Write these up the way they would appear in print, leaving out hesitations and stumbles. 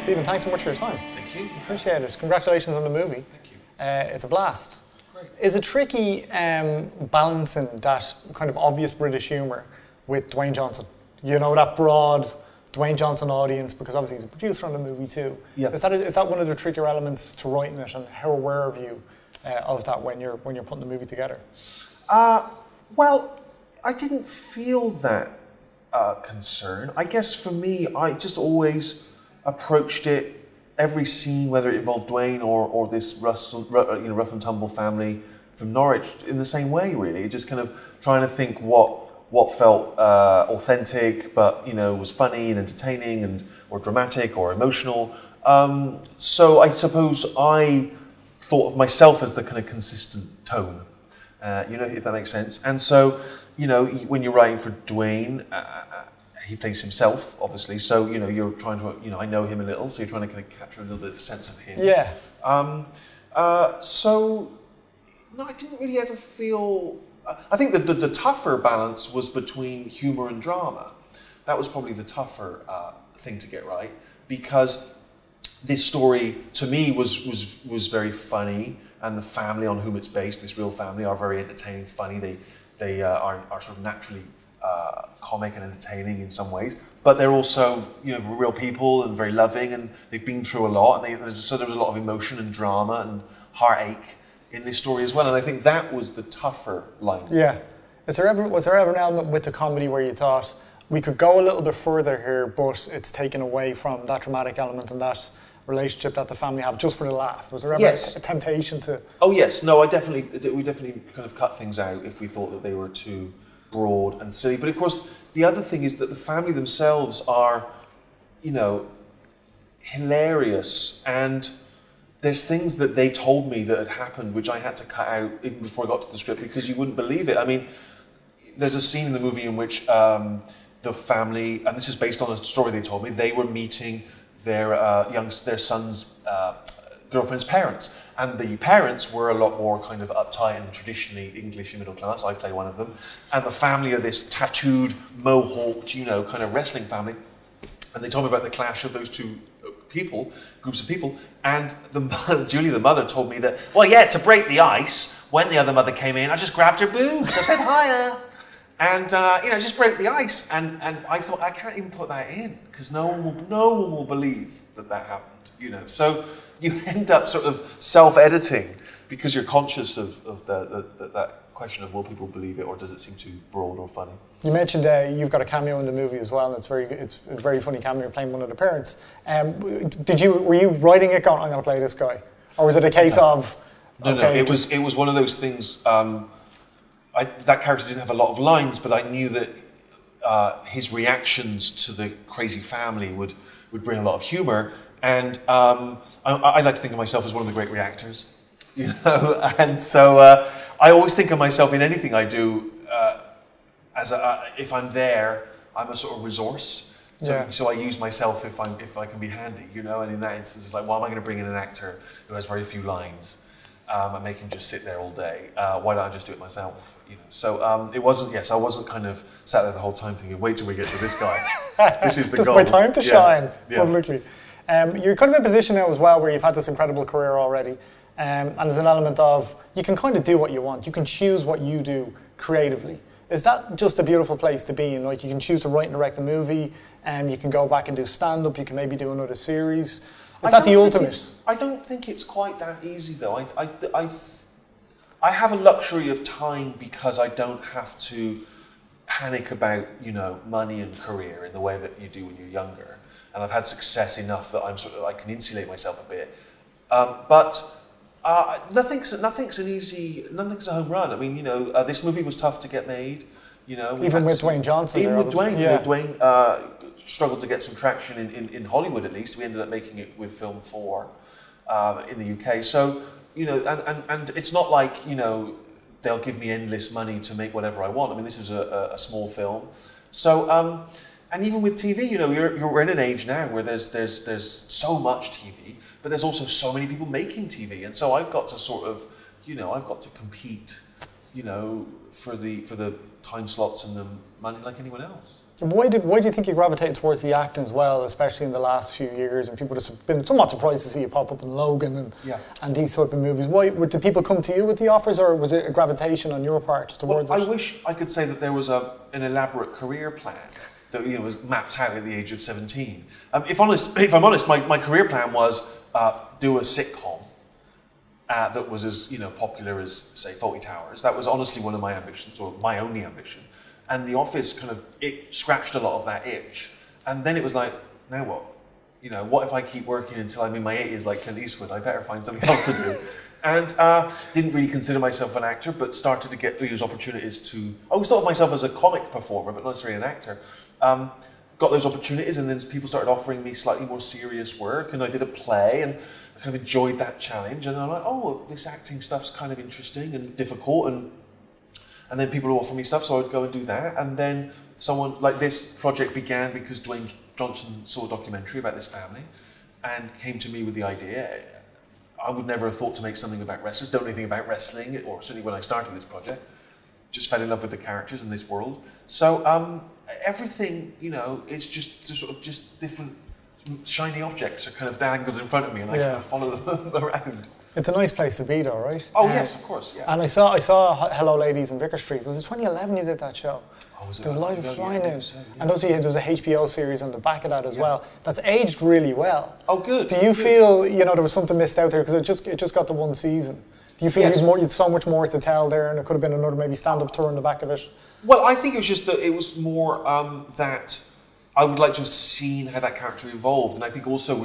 Stephen, thanks so much for your time. Thank you. Appreciate it. Congratulations on the movie. Thank you. It's a blast. Great. Is it tricky balancing that kind of obvious British humour with Dwayne Johnson? You know, that broad Dwayne Johnson audience, because obviously he's a producer on the movie too. Yeah. Is that one of the trickier elements to writing it, and how aware are you of that when you're putting the movie together? Well, I didn't feel that concern. I guess for me, I just always approached it, every scene, whether it involved Dwayne or this rough and tumble family from Norwich, in the same way, really. Just kind of trying to think what felt authentic, but was funny and entertaining, or dramatic or emotional. So I suppose I thought of myself as the kind of consistent tone, if that makes sense. And so, when you're writing for Dwayne, he plays himself, obviously. So, you're trying to, I know him a little, so you're trying to kind of capture a little bit of a sense of him. Yeah. So, no, I didn't really ever feel... I think that the tougher balance was between humour and drama. That was probably the tougher thing to get right, because this story, to me, was very funny, and the family on whom it's based, this real family, are very entertaining, funny. They are sort of naturally comic and entertaining in some ways, but they're also real people and very loving, and they've been through a lot, and so there was a lot of emotion and drama and heartache in this story as well, and I think that was the tougher line. Yeah. Was there ever an element with the comedy where you thought we could go a little bit further here, but it's taken away from that dramatic element and that relationship that the family have just for the laugh? Was there ever a temptation to... Oh yes, no, we definitely kind of cut things out if we thought that they were too broad and silly. But of course, the other thing is that the family themselves are, hilarious, and there's things that they told me that had happened which I had to cut out even before I got to the script, because you wouldn't believe it. I mean, there's a scene in the movie in which the family, and this is based on a story they told me, they were meeting their son's girlfriend's parents, and the parents were a lot more kind of uptight and traditionally English and middle class. I play one of them, and the family are this tattooed, mohawked, kind of wrestling family, and they told me about the clash of those two groups of people, and Julie, the mother, told me that, well, yeah, to break the ice, when the other mother came in, I just grabbed her boobs, I said, hiya, and, just broke the ice, and I thought, I can't even put that in, because no one will believe that happened, so you end up sort of self-editing, because you're conscious of that question of, will people believe it, or does it seem too broad or funny? You mentioned you've got a cameo in the movie as well, and it's a very funny cameo. You're playing one of the parents. Were you writing it going, I'm going to play this guy, or was it a case of? No, it was one of those things. That character didn't have a lot of lines, but I knew that his reactions to the crazy family would bring a lot of humour, and I like to think of myself as one of the great reactors, and so I always think of myself in anything I do. If I'm there, I'm a sort of resource. So I use myself if I can be handy, And in that instance, it's like, well, am I going to bring in an actor who has very few lines and make him just sit there all day? Why don't I just do it myself? So it wasn't. Yes, I wasn't kind of sat there the whole time thinking, wait till we get to this guy. This is the goal. This is my time to shine publicly. You're kind of in a position now as well where you've had this incredible career already, and there's an element of you can kind of do what you want. You can choose what you do creatively. Is that just a beautiful place to be in? Like, you can choose to write and direct a movie, and you can go back and do stand-up, you can maybe do another series. Is that the ultimate? I don't think it's quite that easy, though. I have a luxury of time because I don't have to panic about, money and career in the way that you do when you're younger. And I've had success enough that I can insulate myself a bit. But nothing's a home run. I mean, this movie was tough to get made. Even with Dwayne Johnson. Even with Dwayne, Dwayne struggled to get some traction in Hollywood. At least we ended up making it with Film 4 in the UK. So and it's not like they'll give me endless money to make whatever I want. I mean, this is a small film. So and even with TV, we're in an age now where there's so much TV. But there's also so many people making TV, and so I've got to sort of, I've got to compete, for the time slots and the money like anyone else. Why do you think you gravitated towards the acting as well, especially in the last few years? And people have been somewhat surprised to see you pop up in Logan and these type of movies. Why did people come to you with the offers, or was it a gravitation on your part towards it? I wish I could say that there was an elaborate career plan that was mapped out at the age of 17. If I'm honest, my career plan was do a sitcom that was as popular as, say, Fawlty Towers. That was honestly one of my ambitions, or my only ambition. And The Office kind of scratched a lot of that itch. And then it was like, now what? What if I keep working until I'm in my 80s like Clint Eastwood? I better find something else to do. And didn't really consider myself an actor, but started to get those opportunities to... I always thought of myself as a comic performer, but not necessarily an actor. Got those opportunities, and then people started offering me slightly more serious work, and I did a play, and I kind of enjoyed that challenge. And I'm like, oh, this acting stuff's kind of interesting and difficult, and then people would offer me stuff, so I'd go and do that. And then this project began because Dwayne Johnson saw a documentary about this family and came to me with the idea. I would never have thought to make something about wrestlers, don't know anything about wrestling, or certainly when I started this project. Just fell in love with the characters in this world. So everything, it's just different shiny objects are kind of dangled in front of me, and I kind of follow them around. It's a nice place to be, though, right? Oh, yes, of course, yeah. And I saw Hello Ladies in Vicar Street. Was it 2011 you did that show? Oh, was it? The Lies of Flying in. Yeah. And also there was a HBO series on the back of that as well. That's aged really well. Oh, good. Do you feel, there was something missed out there? Because it just got the one season. Do you feel you had so much more to tell there, and it could have been another maybe stand-up tour in the back of it? Well, I think it was just that it was more that I would like to have seen how that character evolved. And I think also,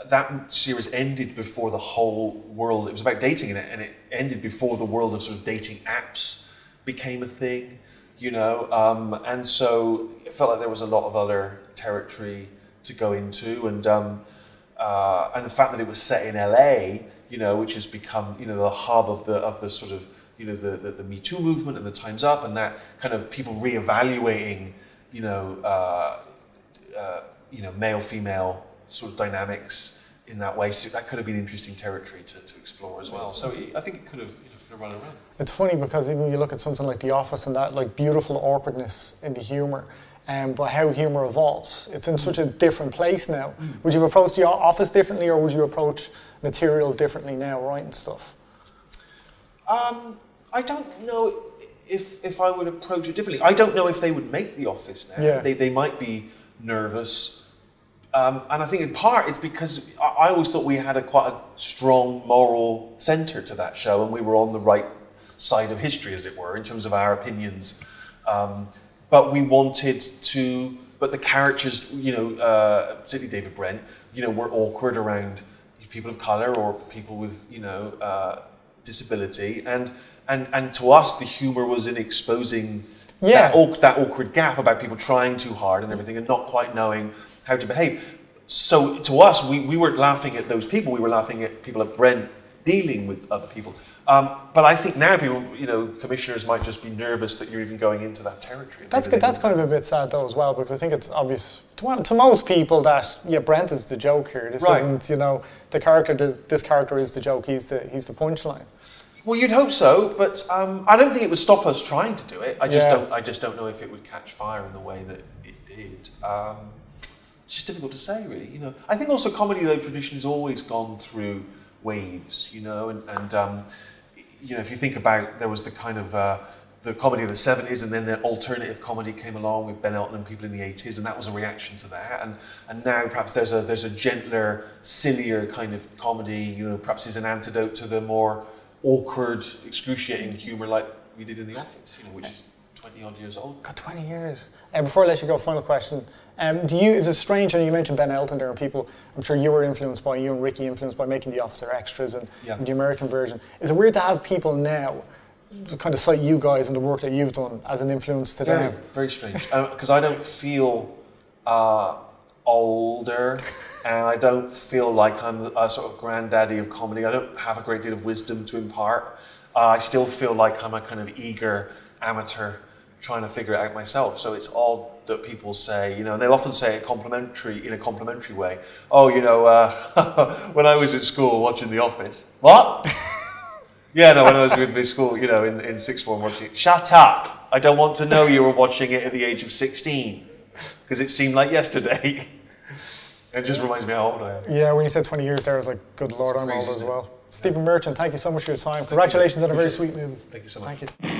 that series ended before the whole world, it was about dating, and it ended before the world of sort of dating apps became a thing, and so it felt like there was a lot of other territory to go into, and the fact that it was set in LA, which has become, the hub of the sort of, the Me Too movement and the Time's Up, and that kind of people reevaluating, male-female sort of dynamics in that way. So that could have been interesting territory to explore as well. So I think it could have run around. It's funny because even when you look at something like The Office and that like beautiful awkwardness in the humour, but how humour evolves. It's in such a different place now. Would you have approached The Office differently, or would you approach material differently now, writing stuff? I don't know if I would approach it differently. I don't know if they would make The Office now. Yeah. They might be nervous. And I think in part it's because I always thought we had quite a strong moral centre to that show, and we were on the right side of history, as it were, in terms of our opinions. But we wanted to, but the characters, particularly David Brent, were awkward around people of colour or people with, disability. And to us, the humour was in exposing that awkward gap about people trying too hard and everything and not quite knowing how to behave. So to us, we weren't laughing at those people. We were laughing at people like Brent dealing with other people. But I think now people, commissioners might just be nervous that you're even going into that territory. That's kind of a bit sad though as well, because I think it's obvious to most people that Brent is the joke here. This isn't, the character. This character is the joke. He's the punchline. Well, you'd hope so, but I don't think it would stop us trying to do it. I just don't know if it would catch fire in the way that it did. It's just difficult to say, really. I think also comedy, though, tradition has always gone through waves. And if you think about, there was the kind of the comedy of the 70s, and then the alternative comedy came along with Ben Elton and people in the 80s, and that was a reaction to that. And now perhaps there's a gentler, sillier kind of comedy. Perhaps is an antidote to the more awkward, excruciating humour like we did in The Office. Which is 20-odd years old. Got 20 years. Before I let you go, final question. Is it strange, and you mentioned Ben Elton there, and people, I'm sure you and Ricky influenced by making The Office or extras and the American version. Is it weird to have people now kind of cite you guys and the work that you've done as an influence to them? Very strange. Because I don't feel older, and I don't feel like I'm a sort of granddaddy of comedy. I don't have a great deal of wisdom to impart. I still feel like I'm a kind of eager amateur trying to figure it out myself. So it's odd that people say, and they'll often say in a complimentary way, oh, when I was at school watching The Office. What? Yeah, no, when I was with school, you know, in sixth form watching it. Shut up! I don't want to know you were watching it at the age of 16. Because it seemed like yesterday. It just reminds me how old I am. Yeah, when you said 20 years there, I was like, good Lord, I'm old as well. Stephen Merchant, thank you so much for your time. Congratulations on a very sweet movie. Thank you so much. Thank you.